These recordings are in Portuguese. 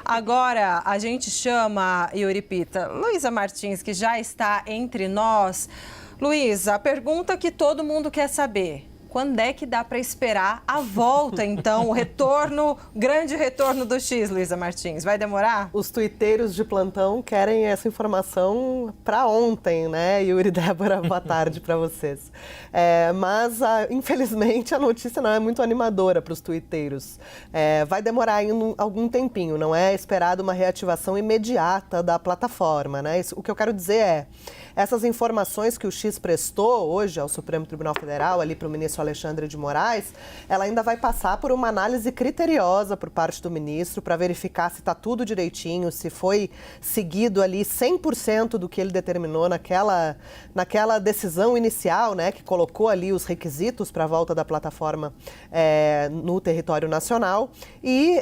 Agora, a gente chama, Yuri Pita, Luísa Martins, que já está entre nós. Luísa, a pergunta que todo mundo quer saber: quando é que dá para esperar a volta, então, o retorno, grande retorno do X, Luísa Martins? Vai demorar? Os tuiteiros de plantão querem essa informação para ontem, né? Yuri e Débora, boa tarde para vocês. Mas, infelizmente, a notícia não é muito animadora para os tuiteiros. Vai demorar ainda algum tempinho, não é esperado uma reativação imediata da plataforma, né? O que eu quero dizer é, essas informações que o X prestou hoje ao Supremo Tribunal Federal, ali para o ministro Alexandre de Moraes, ela ainda vai passar por uma análise criteriosa por parte do ministro para verificar se está tudo direitinho, se foi seguido ali 100% do que ele determinou naquela decisão inicial, né, que colocou ali os requisitos para a volta da plataforma no território nacional. E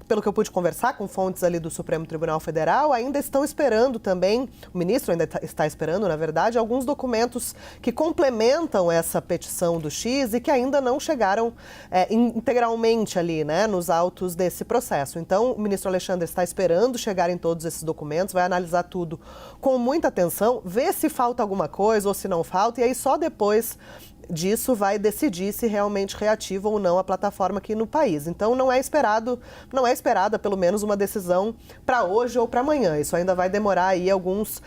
pelo que eu pude conversar com fontes ali do Supremo Tribunal Federal, ainda estão esperando também, o ministro ainda está esperando, na verdade, alguns documentos que complementam essa petição do X e que ainda não chegaram integralmente ali, né, nos autos desse processo. Então, o ministro Alexandre está esperando chegarem todos esses documentos, vai analisar tudo com muita atenção, ver se falta alguma coisa ou se não falta, e aí só depois disso vai decidir se realmente reativa ou não a plataforma aqui no país. Então não é esperada pelo menos uma decisão para hoje ou para amanhã. Isso ainda vai demorar aí alguns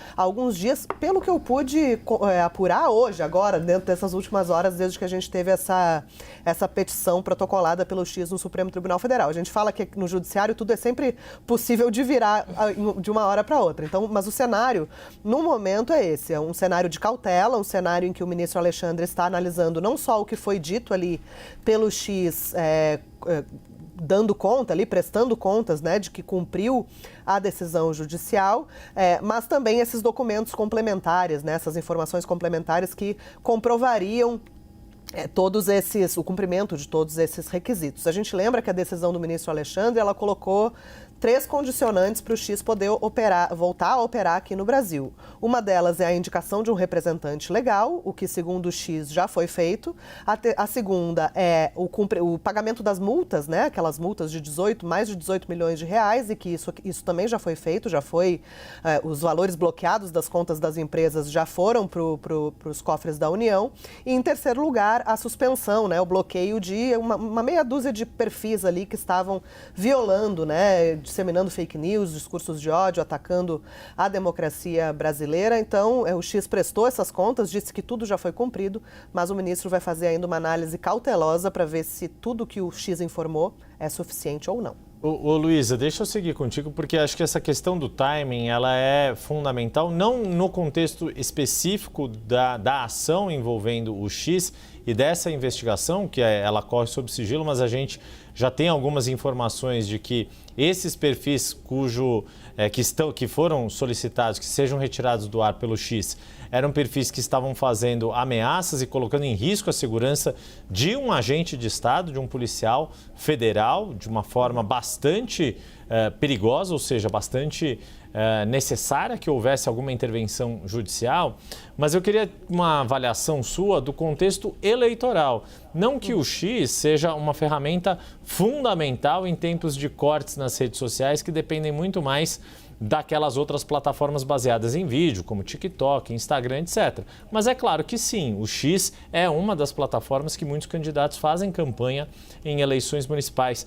dias, pelo que eu pude apurar hoje, agora, dentro dessas últimas horas, desde que a gente teve essa petição protocolada pelo X no Supremo Tribunal Federal. A gente fala que no judiciário tudo é sempre possível de virar de uma hora para outra. Então, mas o cenário, no momento, é esse. É um cenário de cautela, um cenário em que o ministro Alexandre está analisando não só o que foi dito ali pelo X, dando conta ali, prestando contas, né, de que cumpriu a decisão judicial, mas também esses documentos complementares, né, essas informações complementares que comprovariam o cumprimento de todos esses requisitos. A gente lembra que a decisão do ministro Alexandre, ela colocou 3 condicionantes para o X poder voltar a operar aqui no Brasil. Uma delas é a indicação de um representante legal, o que, segundo o X, já foi feito. A segunda é o pagamento das multas, né? Aquelas multas de mais de 18 milhões de reais, e que isso também já foi feito, os valores bloqueados das contas das empresas já foram para os cofres da União. E, em terceiro lugar, a suspensão, né? O bloqueio de uma meia dúzia de perfis ali que estavam violando, né? Disseminando fake news, discursos de ódio, atacando a democracia brasileira. Então, o X prestou essas contas, disse que tudo já foi cumprido, mas o ministro vai fazer ainda uma análise cautelosa para ver se tudo que o X informou é suficiente ou não. Ô Luísa, deixa eu seguir contigo, porque acho que essa questão do timing, ela é fundamental, não no contexto específico da ação envolvendo o X e dessa investigação, que ela corre sob sigilo, mas a gente já tem algumas informações de que esses perfis que foram solicitados, que sejam retirados do ar pelo X, eram perfis que estavam fazendo ameaças e colocando em risco a segurança de um agente de Estado, de um policial federal, de uma forma bastante perigosa, ou seja, bastante necessária que houvesse alguma intervenção judicial. Mas eu queria uma avaliação sua do contexto eleitoral. Não que o X seja uma ferramenta fundamental em tempos de cortes nas redes sociais que dependem muito mais daquelas outras plataformas baseadas em vídeo, como TikTok, Instagram, etc. Mas é claro que sim, o X é uma das plataformas que muitos candidatos fazem campanha em eleições municipais.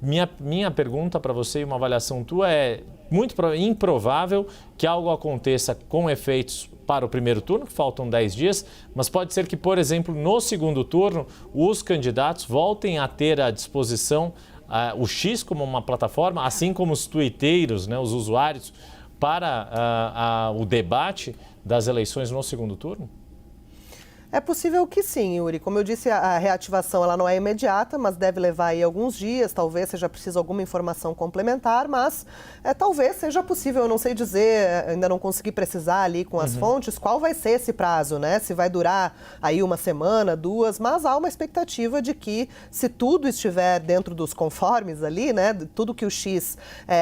Minha pergunta para você e uma avaliação tua é muito improvável que algo aconteça com efeitos para o primeiro turno, que faltam 10 dias, mas pode ser que, por exemplo, no segundo turno, os candidatos voltem a ter à disposição o X como uma plataforma, assim como os tuiteiros, né, os usuários, para o debate das eleições no segundo turno? É possível que sim, Yuri. Como eu disse, a reativação ela não é imediata, mas deve levar aí alguns dias, talvez seja preciso alguma informação complementar, mas talvez seja possível, eu não sei dizer, ainda não consegui precisar ali com as fontes, qual vai ser esse prazo, né? Se vai durar aí uma semana, 2, mas há uma expectativa de que, se tudo estiver dentro dos conformes ali, né? Tudo que o X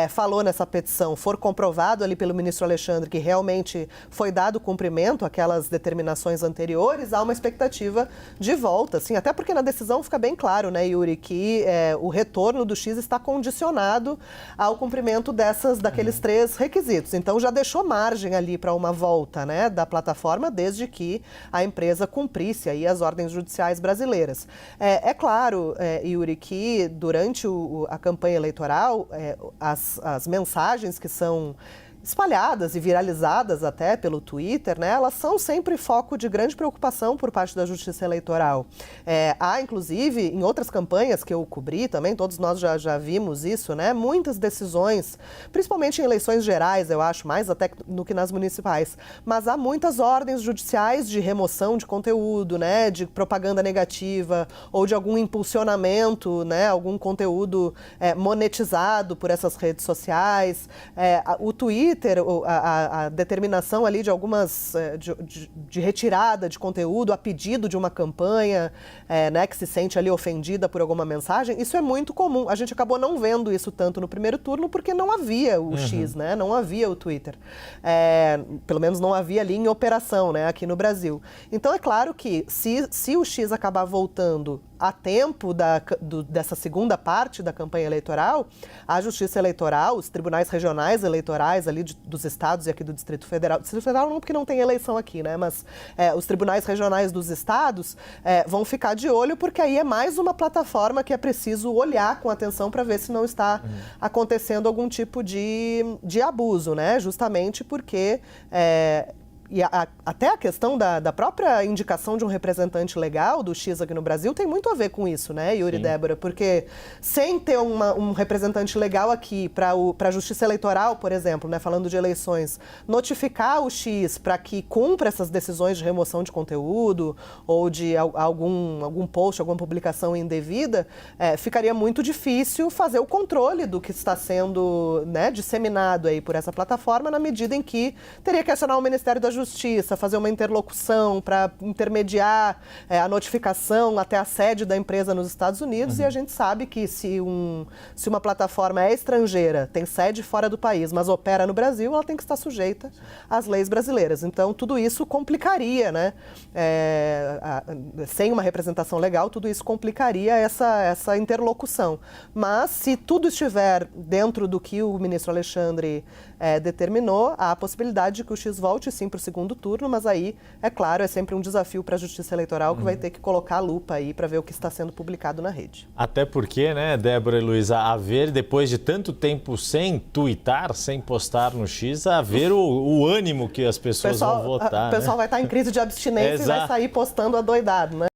falou nessa petição for comprovado ali pelo ministro Alexandre, que realmente foi dado cumprimento àquelas determinações anteriores, dá uma expectativa de volta, assim, até porque na decisão fica bem claro, né, Yuri, que o retorno do X está condicionado ao cumprimento daqueles 3 requisitos. Então já deixou margem ali para uma volta, né, da plataforma, desde que a empresa cumprisse aí as ordens judiciais brasileiras. É claro, Yuri, que durante a campanha eleitoral, as mensagens que são espalhadas e viralizadas até pelo Twitter, né, elas são sempre foco de grande preocupação por parte da Justiça Eleitoral. Há, inclusive, em outras campanhas que eu cobri também, todos nós já vimos isso, né, muitas decisões, principalmente em eleições gerais, eu acho, mais até do que nas municipais, mas há muitas ordens judiciais de remoção de conteúdo, né, de propaganda negativa ou de algum impulsionamento, né, algum conteúdo monetizado por essas redes sociais. O Twitter, a determinação ali de algumas, de retirada de conteúdo a pedido de uma campanha, né, que se sente ali ofendida por alguma mensagem, isso é muito comum. A gente acabou não vendo isso tanto no primeiro turno porque não havia o X, né, não havia o Twitter. Pelo menos não havia ali em operação, né, aqui no Brasil. Então é claro que se o X acabar voltando a tempo dessa segunda parte da campanha eleitoral, a Justiça Eleitoral, os tribunais regionais eleitorais ali dos estados e aqui do Distrito Federal, Distrito Federal não porque não tem eleição aqui, né, mas os tribunais regionais dos estados vão ficar de olho porque aí é mais uma plataforma que é preciso olhar com atenção para ver se não está acontecendo algum tipo de abuso, né, justamente porque até a questão da própria indicação de um representante legal do X aqui no Brasil tem muito a ver com isso, né, Yuri e Débora? Porque sem ter um representante legal aqui para a Justiça Eleitoral, por exemplo, né, falando de eleições, notificar o X para que cumpra essas decisões de remoção de conteúdo ou de algum post, alguma publicação indevida, ficaria muito difícil fazer o controle do que está sendo, né, disseminado aí por essa plataforma, na medida em que teria que acionar o Ministério da Justiça, fazer uma interlocução para intermediar a notificação até a sede da empresa nos Estados Unidos, e a gente sabe que se uma plataforma é estrangeira, tem sede fora do país, mas opera no Brasil, ela tem que estar sujeita às leis brasileiras. Então, tudo isso complicaria, né? Sem uma representação legal, tudo isso complicaria essa interlocução. Mas, se tudo estiver dentro do que o ministro Alexandre determinou, há a possibilidade de que o X volte sim para o segundo turno, mas aí, é claro, é sempre um desafio para a Justiça Eleitoral que vai ter que colocar a lupa aí para ver o que está sendo publicado na rede. Até porque, né, Débora e Luísa, a ver, depois de tanto tempo sem tuitar, sem postar no X, a ver o ânimo que as pessoas vão votar. O pessoal vai estar em crise de abstinência e vai sair postando adoidado, né?